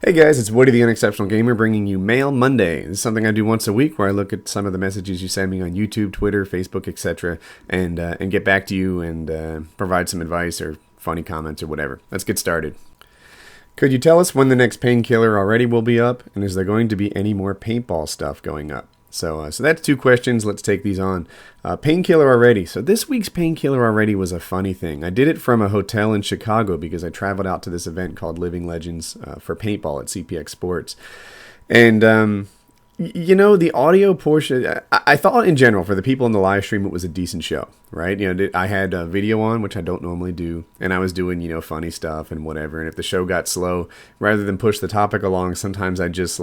Hey guys, it's Woody the Unexceptional Gamer bringing you Mail Monday. This is something I do once a week where I look at some of the messages you send me on YouTube, Twitter, Facebook, etc., and get back to you and provide some advice or funny comments or whatever. Let's get started. Could you tell us when the next Painkiller already will be up, and is there going to be any more paintball stuff going up? So that's two questions. Let's take these on. Painkiller already. So this week's Painkiller already was a funny thing. I did it from a hotel in Chicago because I traveled out to this event called Living Legends for paintball at CPX Sports. And, the audio portion, I thought in general for the people in the live stream, it was a decent show, right? I had a video on, which I don't normally do, and I was doing, funny stuff and whatever. And if the show got slow, rather than push the topic along, sometimes I just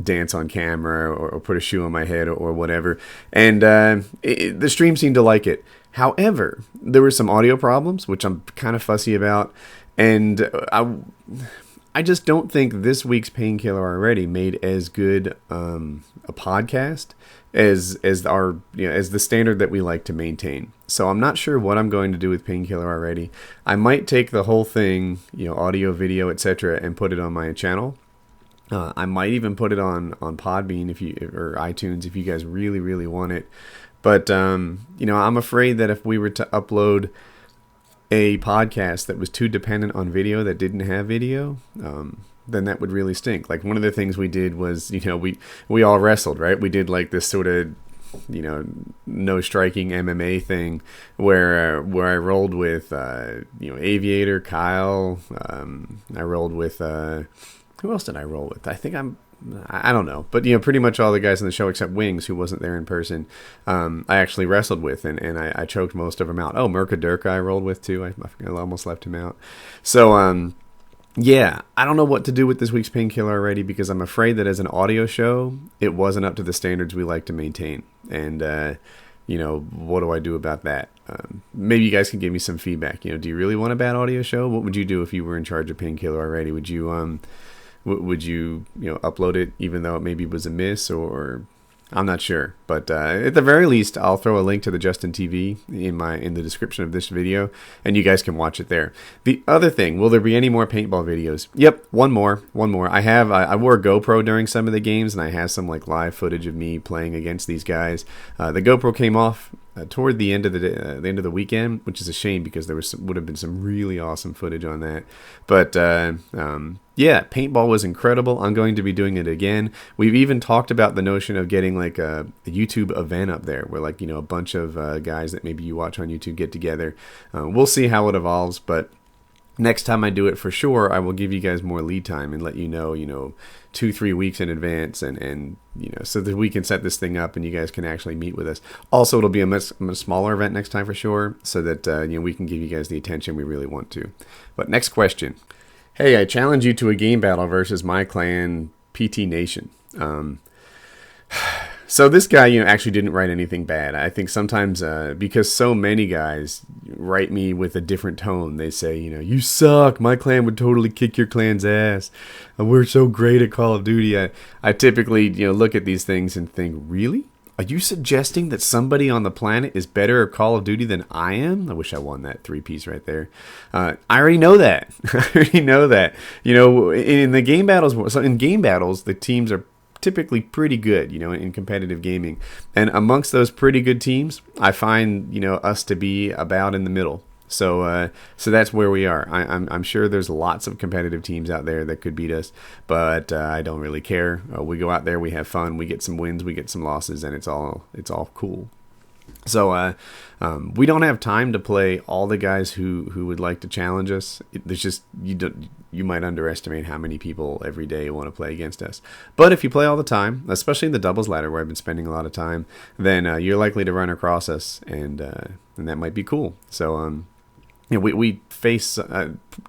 dance on camera or put a shoe on my head or whatever. And the stream seemed to like it. However, there were some audio problems, which I'm kind of fussy about. And I just don't think this week's Painkiller already made as good a podcast as the standard that we like to maintain. So I'm not sure what I'm going to do with Painkiller already. I might take the whole thing, audio, video, etc., and put it on my channel. I might even put it on Podbean or iTunes if you guys really, really want it. But I'm afraid that if we were to upload a podcast that was too dependent on video that didn't have video, then that would really stink. Like one of the things we did was, we all wrestled, right? We did like this sort of, no striking MMA thing where I rolled with, Aviator, Kyle. I rolled with, who else did I roll with? I don't know, but pretty much all the guys in the show except Wings, who wasn't there in person, I actually wrestled with, and I choked most of them out. Oh, Merca Durka I rolled with too. I almost left him out. So yeah, I don't know what to do with this week's Painkiller already because I'm afraid that as an audio show, it wasn't up to the standards we like to maintain. And what do I do about that? Maybe you guys can give me some feedback. Do you really want a bad audio show? What would you do if you were in charge of Painkiller already? Would you upload it even though it maybe was a miss, or I'm not sure. But at the very least, I'll throw a link to the Justin TV in the description of this video, and you guys can watch it there. The other thing, will there be any more paintball videos? Yep, one more. I wore a GoPro during some of the games, and I have some live footage of me playing against these guys. The GoPro came off toward the end of the end of the weekend, which is a shame because there would have been some really awesome footage on that. But yeah, paintball was incredible. I'm going to be doing it again. We've even talked about the notion of getting a YouTube event up there where a bunch of guys that maybe you watch on YouTube get together. We'll see how it evolves, but next time I do it for sure, I will give you guys more lead time and let you know, 2-3 weeks in advance and so that we can set this thing up and you guys can actually meet with us. Also, it'll be a much smaller event next time for sure, so that we can give you guys the attention we really want to. But next question. Hey, I challenge you to a game battle versus my clan, PT Nation. So this guy, actually didn't write anything bad. I think sometimes because so many guys write me with a different tone, they say, you suck. My clan would totally kick your clan's ass. We're so great at Call of Duty. I typically, look at these things and think, really? Are you suggesting that somebody on the planet is better at Call of Duty than I am? I wish I won that 3-piece right there. I already know that. In the game battles, the teams are typically pretty good, in competitive gaming. And amongst those pretty good teams, I find, us to be about in the middle. So that's where we are. I'm sure there's lots of competitive teams out there that could beat us, but I don't really care. We go out there, we have fun, we get some wins, we get some losses, and it's all cool. So we don't have time to play all the guys who would like to challenge us. There's just you might underestimate how many people every day want to play against us. But if you play all the time, especially in the doubles ladder where I've been spending a lot of time, then you're likely to run across us, and that might be cool. So we face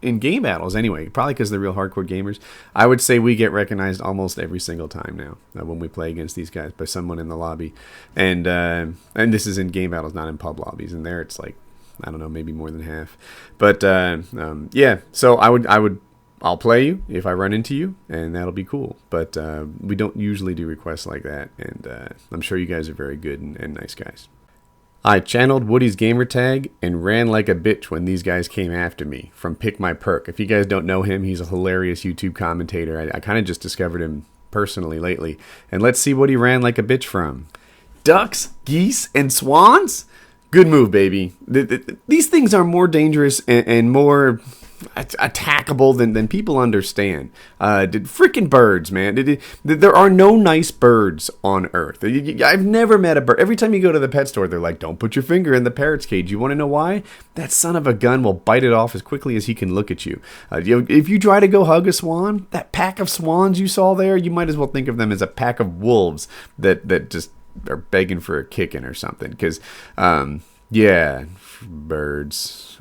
in game battles anyway, probably because they're real hardcore gamers. I would say we get recognized almost every single time now when we play against these guys by someone in the lobby, and this is in game battles, not in pub lobbies. And there it's I don't know, maybe more than half. But yeah, so I'll play you if I run into you, and that'll be cool. But we don't usually do requests like that, and I'm sure you guys are very good and nice guys. I channeled Woody's gamer tag and ran like a bitch when these guys came after me. From Pick My Perk. If you guys don't know him, he's a hilarious YouTube commentator. I kind of just discovered him personally lately. And let's see what he ran like a bitch from. Ducks, geese, and swans? Good move, baby. These things are more dangerous and more attackable than people understand. Freaking birds, man. There are no nice birds on Earth. I've never met a bird. Every time you go to the pet store, they're like, don't put your finger in the parrot's cage. You want to know why? That son of a gun will bite it off as quickly as he can look at you. If you try to go hug a swan, that pack of swans you saw there, you might as well think of them as a pack of wolves that just are begging for a kicking or something. Because, yeah, birds.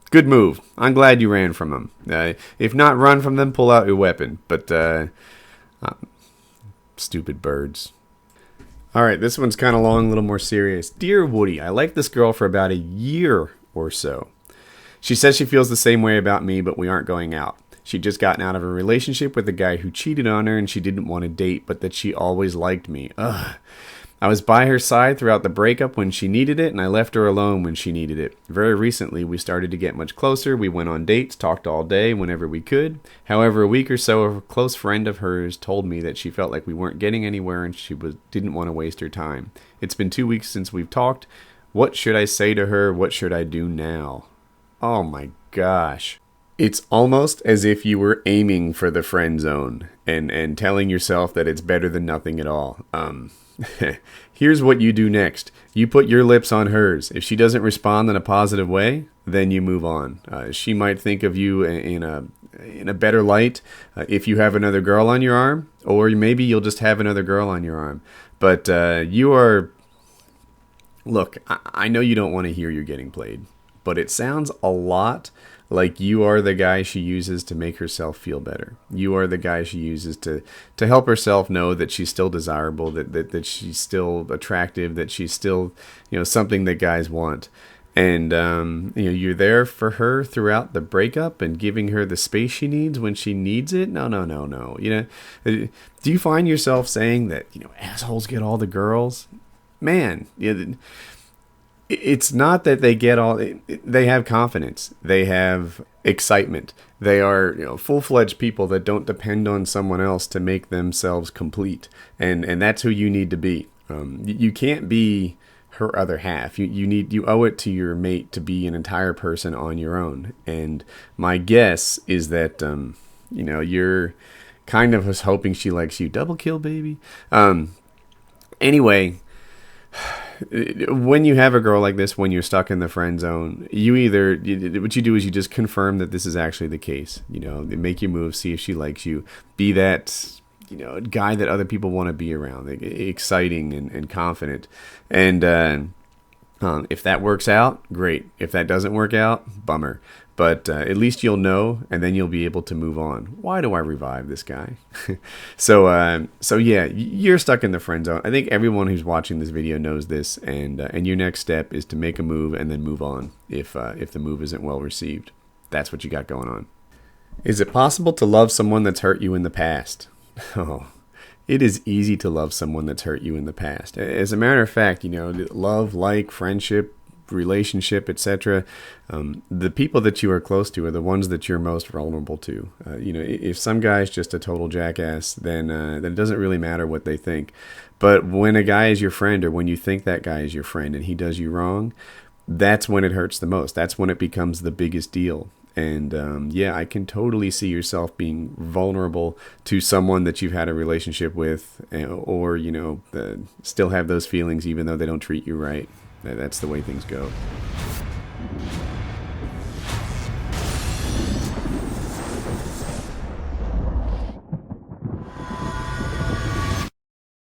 Good move. I'm glad you ran from them. If not run from them, pull out your weapon. But, stupid birds. All right, this one's kind of long, a little more serious. Dear Woody, I liked this girl for about a year or so. She says she feels the same way about me, but we aren't going out. She'd just gotten out of a relationship with a guy who cheated on her and she didn't want to date, but that she always liked me. Ugh. I was by her side throughout the breakup when she needed it, and I left her alone when she needed it. Very recently, we started to get much closer. We went on dates, talked all day whenever we could. However, a week or so, a close friend of hers told me that she felt like we weren't getting anywhere and she didn't want to waste her time. It's been 2 weeks since we've talked. What should I say to her? What should I do now? Oh my gosh. It's almost as if you were aiming for the friend zone and telling yourself that it's better than nothing at all. Here's what you do next. You put your lips on hers. If she doesn't respond in a positive way, then you move on. She might think of you in a better light if you have another girl on your arm, or maybe you'll just have another girl on your arm. But you are... Look, I know you don't want to hear you're getting played, but it sounds a lot like you are the guy she uses to make herself feel better. You are the guy she uses to help herself know that she's still desirable, that she's still attractive, that she's still, something that guys want. And, you're there for her throughout the breakup and giving her the space she needs when she needs it. No. Do you find yourself saying that, assholes get all the girls? Man, it's not that they get all. They have confidence. They have excitement. They are, full-fledged people that don't depend on someone else to make themselves complete. And that's who you need to be. You can't be her other half. You owe it to your mate to be an entire person on your own. And my guess is that you're kind of was hoping she likes you. Double kill, baby. Anyway. When you have a girl like this, when you're stuck in the friend zone, what you do is you just confirm that this is actually the case. Make your move, see if she likes you. Be that, guy that other people want to be around, exciting and confident. And if that works out, great. If that doesn't work out, bummer. But at least you'll know, and then you'll be able to move on. Why do I revive this guy? So yeah, you're stuck in the friend zone. I think everyone who's watching this video knows this, and your next step is to make a move and then move on if the move isn't well received. That's what you got going on. Is it possible to love someone that's hurt you in the past? Oh, it is easy to love someone that's hurt you in the past. As a matter of fact, love, friendship, relationship, etc. The people that you are close to are the ones that you're most vulnerable to. If some guy's just a total jackass, then it doesn't really matter what they think. But when a guy is your friend, or when you think that guy is your friend and he does you wrong, that's when it hurts the most. That's when it becomes the biggest deal. And I can totally see yourself being vulnerable to someone that you've had a relationship with, or still have those feelings even though they don't treat you right. That's the way things go.